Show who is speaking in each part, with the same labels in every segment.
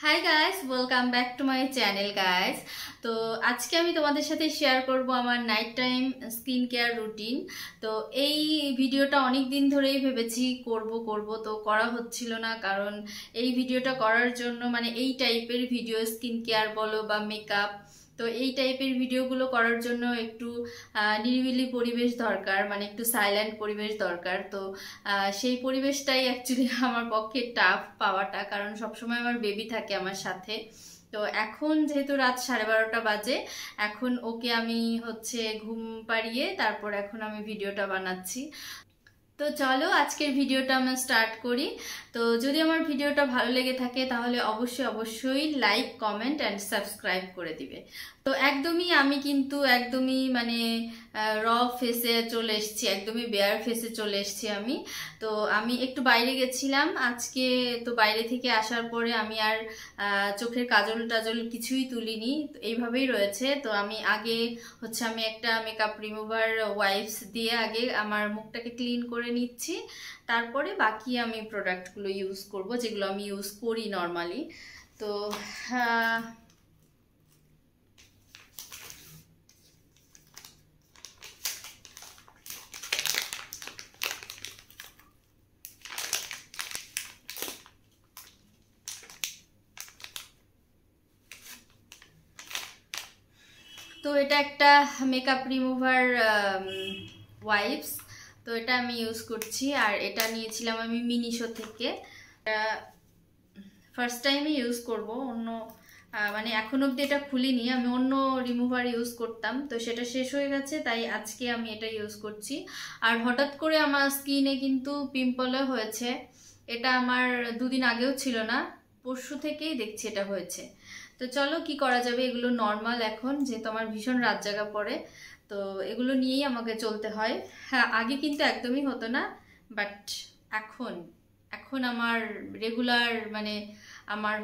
Speaker 1: Hi guys, welcome back to my channel guys. তো আজকে আমি তোমাদের সাথে শেয়ার করব আমার night time skin care routine. তো এই ভিডিওটা অনেক দিন ধরেই ভেবেছি করব তো করা হচ্ছিল না, কারণ এই ভিডিওটা করার জন্য মানে এই টাইপের ভিডিও, স্কিন কেয়ার বলো বা মেকআপ, তো এই টাইপের ভিডিওগুলো করার জন্য একটু নিরিবিলি পরিবেশ দরকার, মানে একটু সাইলেন্ট পরিবেশ দরকার। তো সেই পরিবেশটাই অ্যাকচুয়ালি আমার পক্ষে টাফ পাওয়াটা, কারণ সবসময় আমার বেবি থাকে আমার সাথে। তো এখন যেহেতু রাত 12:30 বাজে, এখন ওকে আমি ঘুম পাড়িয়ে তারপর এখন আমি ভিডিওটা বানাচ্ছি। তো চলো আজকের ভিডিওটা আমরা স্টার্ট করি। তো যদি আমার ভিডিওটা ভালো লেগে থাকে তাহলে অবশ্যই লাইক, কমেন্ট অ্যান্ড সাবস্ক্রাইব করে দিবে। তো আমি কিন্তু একদমই মানে র ফেসে চলে এসেছি, একদমই বেয়ার ফেসে চলে এসেছি আমি। তো আমি একটু বাইরে গেছিলাম আজকে, তো বাইরে থেকে আসার পরে আমি আর চোখের কাজল টাজল কিছুই তুলিনি, তো এইভাবেই রয়েছে। তো আমি আগে আমি একটা মেকআপ রিমুভার ওয়াইপস দিয়ে আগে আমার মুখটাকে ক্লিন করে নিচ্ছি, তারপরে বাকি আমি প্রোডাক্টগুলো ইউজ করব যেগুলো আমি ইউজ করি নর্মালি। তো তো এটা একটা মেকআপ রিমুভার ওয়াইপস, তো এটা আমি ইউজ করছি। আর এটা নিয়েছিলাম আমি মিনিশো থেকে, ফার্স্ট টাইমে ইউজ করব। অন্য মানে এখন অবধি এটা খুলিনি, আমি অন্য রিমুভার ইউজ করতাম, তো সেটা শেষ হয়ে গেছে, তাই আজকে আমি এটা ইউজ করছি। আর হঠাৎ করে আমার স্কিনে কিন্তু পিম্পলও হয়েছে, এটা আমার দুদিন আগেও ছিল না, পরশু থেকেই দেখছি এটা হয়েছে। তো চলো কি করা যাবে, এগুলো নর্মাল এখন, যেহেতু আমার ভীষণ রাত জাগা পড়ে, তো এগুলো নিয়েই আমাকে চলতে হয়। হ্যাঁ, আগে কিন্তু একদমই হতো না, বাট এখন এখন আমার রেগুলার মানে আমার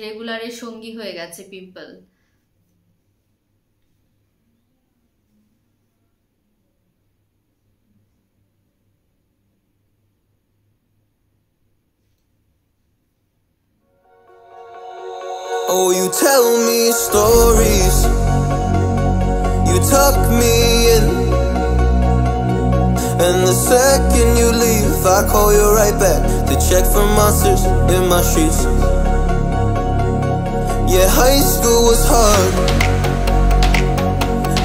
Speaker 1: রেগুলারের সঙ্গী হয়ে গেছে pimple.
Speaker 2: Oh, you tell me stories, you tuck me in, and the second you leave I call you right back to check for monsters in my sheets. Yeah, high school was hard,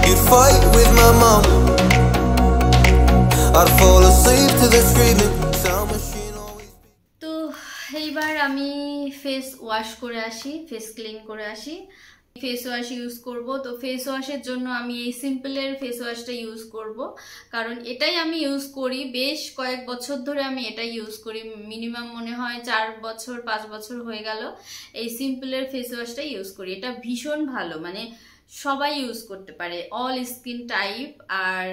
Speaker 2: you'd fight with my mom, I'd fall asleep to the screaming sound machine always.
Speaker 1: তো এইবার আমি face wash করে আসি, face clean করে আসি। Face wash use করব, তো face ওয়াশের জন্য আমি এই সিম্পলের ফেস ওয়াশটা ইউজ করব, কারণ এটাই আমি ইউজ করি বেশ কয়েক বছর ধরে, আমি এটাই ইউজ করি, মিনিমাম মনে হয় 4-5 বছর হয়ে গেল এই সিম্পলের ফেস ওয়াশটা ইউজ করি। এটা ভীষণ ভালো, মানে সবাই ইউজ করতে পারে, অল স্কিন টাইপ, আর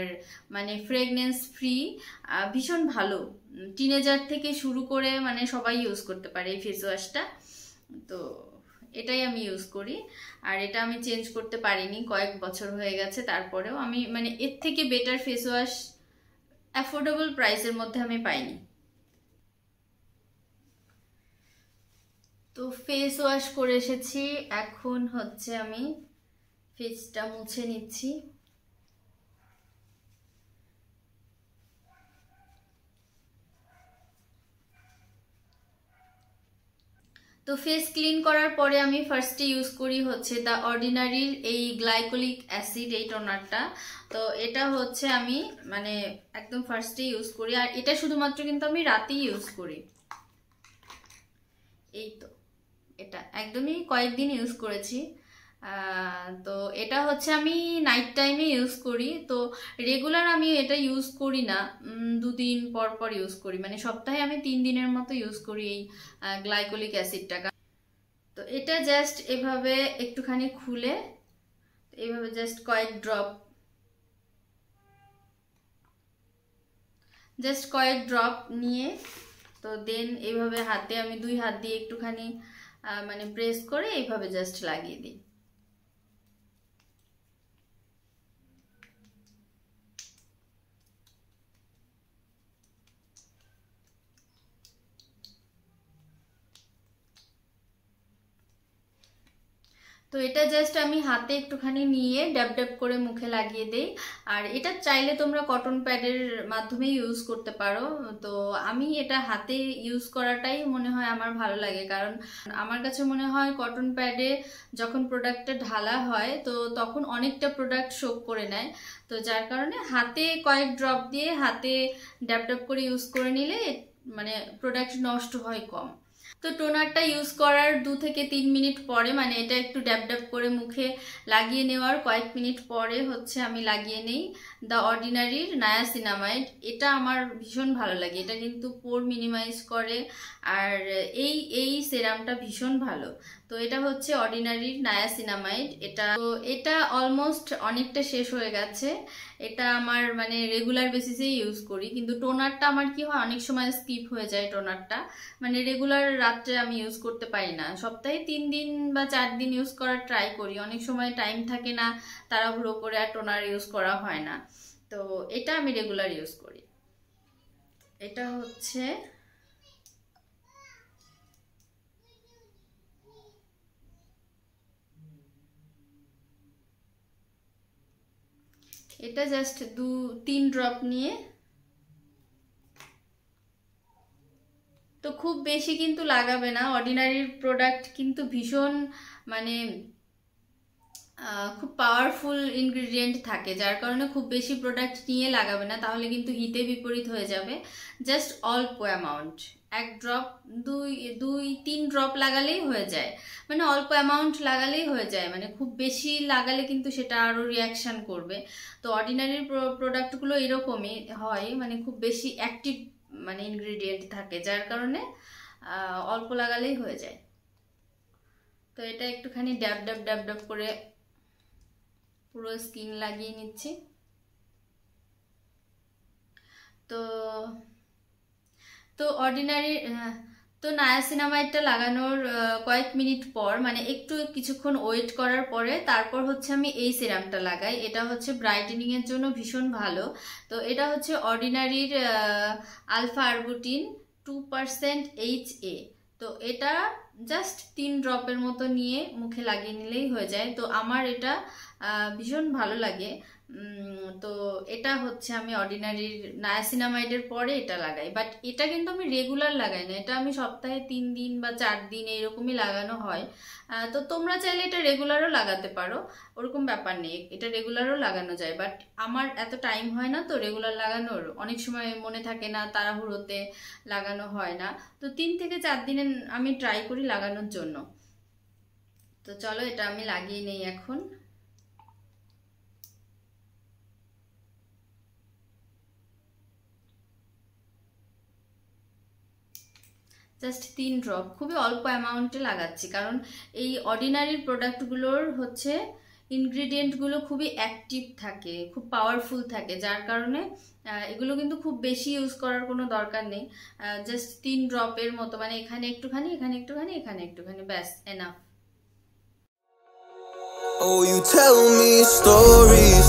Speaker 1: মানে ফ্রেগনেন্স ফ্রি, ভীষণ ভালো, টিনেজার থেকে শুরু করে মানে সবাই ইউজ করতে পারে এই ফেস ওয়াশটা। তো এটাই আমি ইউজ করি, আর এটা আমি চেঞ্জ করতে পারিনি, কয়েক বছর হয়ে গেছে, তারপরেও আমি মানে এর থেকে বেটার ফেস ওয়াশ অ্যাফোর্ডেবল প্রাইসের মধ্যে আমি পাইনি। তো ফেস ওয়াশ করে এসেছি, এখন আমি ফেসটা মুছে নিচ্ছি। তো ফেস ক্লিন করার পরে আমি ফার্স্টে ইউজ করি দ্য অর্ডিনারির এই গ্লাইকোলিক অ্যাসিড, এই টোনারটা। তো এটা আমি মানে একদম ফার্স্টে ইউজ করি, আর এটা শুধুমাত্র কিন্তু আমি রাতেই ইউজ করি। এই তো এটা একদমই কয়েকদিন ইউজ করেছি। তো এটা আমি নাইট টাইমে ইউজ করি, তো রেগুলার আমি এটা ইউজ করি না, দুদিন পর পর ইউজ করি, মানে সপ্তাহে আমি 3 দিনের মতো ইউজ করি এই গ্লাইকোলিক অ্যাসিডটা। তো এটা জাস্ট এভাবে একটুখানি খুলে এইভাবে জাস্ট কয়েক ড্রপ নিয়ে, তো দেন এইভাবে হাতে আমি 2 হাত দিয়ে একটুখানি মানে প্রেস করে এইভাবে জাস্ট লাগিয়ে দিই। তো এটা জাস্ট আমি হাতে একটুখানি নিয়ে ড্যাব ড্যাব করে মুখে লাগিয়ে দেই। আর এটা চাইলে তোমরা কটন প্যাডের মাধ্যমে ইউজ করতে পারো। তো আমি এটা হাতে ইউজ করাটাই মনে হয় আমার ভালো লাগে, কারণ আমার কাছে মনে হয় কটন প্যাডে যখন প্রোডাক্টটা ঢালা হয় তো তখন অনেকটা প্রোডাক্ট সোক করে নেয়। তো যার কারণে হাতে কয়েক ড্রপ দিয়ে হাতে ড্যাব ড্যাব করে ইউজ করে নিলে মানে প্রোডাক্ট নষ্ট হয় কম। তো টোনারটা ইউজ করার 2 থেকে 3 মিনিট পরে, মানে এটা একটু ড্যাব ড্যাব করে মুখে লাগিয়ে নেওয়ার কয়েক মিনিট পরে হচ্ছে আমি লাগিয়ে নেই দ্য অর্ডিনারির নায়াসিনামাইড। এটা আমার ভীষণ ভালো লাগে, এটা কিন্তু পোর মিনিমাইজ করে আর এই সেরামটা ভীষণ ভালো। তো এটা হচ্ছে অর্ডিনারির নায়াসিনামাইড। এটা অলমোস্ট অনেকটা শেষ হয়ে গেছে। এটা আমার মানে রেগুলার বেসিসেই ইউজ করি, কিন্তু টোনারটা আমার কি হয় অনেক সময় স্কিপ হয়ে যায়। টোনারটা মানে রেগুলার রাত্রে আমি ইউজ করতে পারি না, সপ্তাহে 3 দিন বা 4 দিন ইউজ করার ট্রাই করি। অনেক সময় টাইম থাকে না, তাড়াহুড়ো করে আর টোনার ইউজ করা হয় না। তো এটা আমি রেগুলার ইউজ করি। এটা হচ্ছে এটা জাস্ট 2-3 ড্রপ নিয়ে, তো খুব বেশি কিন্তু লাগাবে না। অর্ডিনারির প্রোডাক্ট কিন্তু ভীষণ মানে খুব পাওয়ারফুল ইনগ্রিডিয়েন্ট থাকে, যার কারণে খুব বেশি প্রোডাক্ট নিয়ে লাগাবে না, তাহলে কিন্তু হিতে বিপরীত হয়ে যাবে। জাস্ট অল্প অ্যামাউন্ট, 1 ড্রপ 2-3 ড্রপ লাগালেই হয়ে যায়, মানে অল্প অ্যামাউন্ট লাগালেই হয়ে যায়। মানে খুব বেশি লাগালে কিন্তু সেটা আরও রিয়াকশান করবে। তো অর্ডিনারির প্রোডাক্টগুলো এরকমই হয়, মানে খুব বেশি অ্যাক্টিভ মানে ইনগ্রিডিয়েন্ট থাকে, যার কারণে অল্প লাগালেই হয়ে যায়। তো এটা একটুখানি ড্যাব ড্যাব ড্যাব ড্যাব করে পুরো স্কিন লাগিয়ে নিচ্ছি। তো তো অর্ডিনারি তো নায়াসিনামাইডটা লাগানোর কয়েক মিনিট পর, মানে একটু কিছুক্ষণ ওয়েট করার পরে তারপর হচ্ছে আমি এই সিরামটা লাগাই। এটা হচ্ছে ব্রাইটেনিং এর জন্য ভীষণ ভালো। তো এটা হচ্ছে অর্ডিনারির আলফা আরবুটিন 2% HA। তো এটা জাস্ট 3 ড্রপের মতো নিয়ে মুখে লাগিয়ে নিলেই হয়ে যায়। তো আমার এটা ভীষণ ভালো লাগে। তো এটা হচ্ছে আমি অর্ডিনারির নায়াসিনামাইডের পরে এটা লাগাই, বাট এটা কিন্তু আমি রেগুলার লাগাই না, এটা আমি সপ্তাহে 3 দিন বা 4 দিন এইরকমই লাগানো হয়। তো তোমরা চাইলে এটা রেগুলারও লাগাতে পারো, ওরকম ব্যাপার নেই, এটা রেগুলারও লাগানো যায়। বাট আমার এত টাইম হয় না তো রেগুলার লাগানোর, অনেক সময় মনে থাকে না, তাড়াহুড়োতে লাগানো হয় না। তো 3 থেকে 4 দিনে আমি ট্রাই করি লাগানোর জন্য। তো চলো এটা আমি লাগিয়ে নেই এখন। জাস্ট 3 ড্রপ, খুবই অল্প অ্যামাউন্টে লাগাচ্ছি, কারণ এই অর্ডিনারির প্রোডাক্টগুলোর হচ্ছে ইনগ্রিডিয়েন্টগুলো খুবই অ্যাক্টিভ থাকে, খুব পাওয়ারফুল থাকে, যার কারণে এগুলো কিন্তু খুব বেশি ইউজ করার কোনো দরকার নেই। জাস্ট 3 ড্রপের মতো, মানে এখানে একটুখানি, এখানে একটুখানি, এখানে একটুখানি, ব্যাস enough.
Speaker 2: Oh, you tell me stories,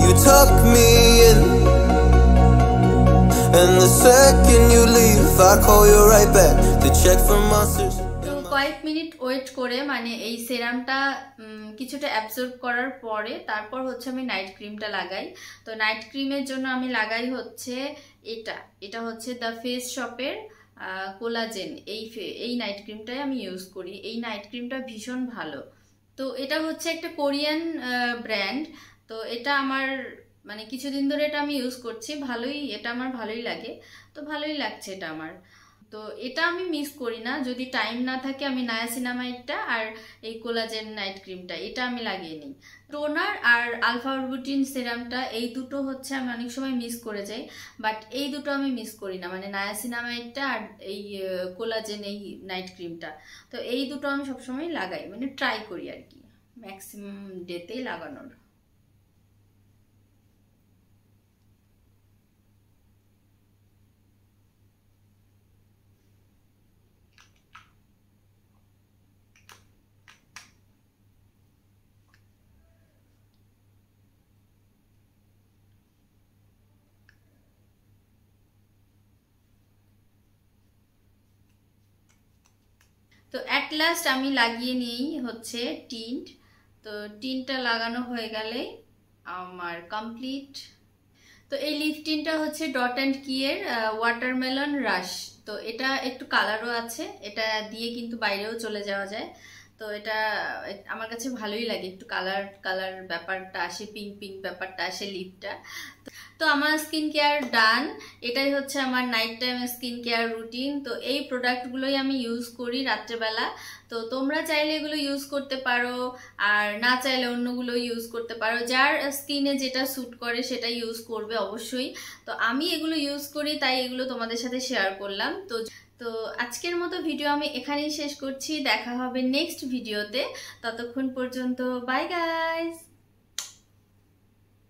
Speaker 2: you tuck me in, and the second you leave I call you right back to check for monsters.
Speaker 1: তো কয়েক মিনিট ওয়েট করে, মানে এই সেরামটা কিছুটা অ্যাবজর্ব করার পরে তারপর হচ্ছে আমি নাইট ক্রিমটা লাগাই। তো নাইট ক্রিমের জন্য আমি লাগাই হচ্ছে এটা হচ্ছে দ্য ফেস শপের কোলাজেন। এই নাইট ক্রিমটাই আমি ইউজ করি। এই নাইট ক্রিমটা ভীষণ ভালো। তো এটা হচ্ছে একটা কোরিয়ান ব্র্যান্ড। তো এটা আমার মানে কিছুদিন ধরে এটা আমি ইউজ করছি, এটা আমার ভালোই লাগে। তো ভালোই লাগছে এটা আমার। তো এটা আমি মিস করি না, যদি টাইম না থাকে আমি নায়াসিনামাইডটা আর এই কোলাজেন নাইট ক্রিমটা এটা আমি লাগিয়ে নিই। টোনার আর আলফা অরবুটিন সিরামটা এই দুটো হচ্ছে আমি অনেক সময় মিস করে যাই, বাট এই দুটো আমি মিস করি না, মানে নায়াসিনামাইডটা আর এই কোলাজেন এই নাইট ক্রিমটা। তো এই দুটো আমি সবসময় লাগাই, মানে ট্রাই করি আর কি ম্যাক্সিমাম ডেতেই লাগানোর। তো অ্যাট লাস্ট আমি লাগিয়ে নিই হচ্ছে টিন্ট। তো টিন্টটা লাগানো হয়ে গেলে আমার কমপ্লিট। তো এই লিপ টিনটা হচ্ছে ডট অ্যান্ড কি এর ওয়াটারমেলন রাশ। তো এটা একটু কালারও আছে, এটা দিয়ে কিন্তু বাইরেও চলে যাওয়া যায়। তো এটা আমার কাছে ভালোই লাগে, একটু কালার কালার ব্যাপারটা আসে, পিঙ্ক পিঙ্ক ব্যাপারটা আসে লিপটা। তো আমার স্কিন কেয়ার ডান। এটাই হচ্ছে আমার night time skin care routine. তো এই প্রোডাক্টগুলোই আমি ইউজ করি রাত্রেবেলা। তো তোমরা চাইলে এগুলো ইউজ করতে পারো, আর না চাইলে অন্যগুলো ইউজ করতে পারো। যার স্কিনে যেটা স্যুট করে সেটা ইউজ করবে অবশ্যই। তো আমি এগুলো ইউজ করি, তাই এগুলো তোমাদের সাথে শেয়ার করলাম। তো আজকের মতো ভিডিও আমি এখানেই শেষ করছি। দেখা হবে নেক্সট ভিডিওতে। ততক্ষণ পর্যন্ত বাই গাইস।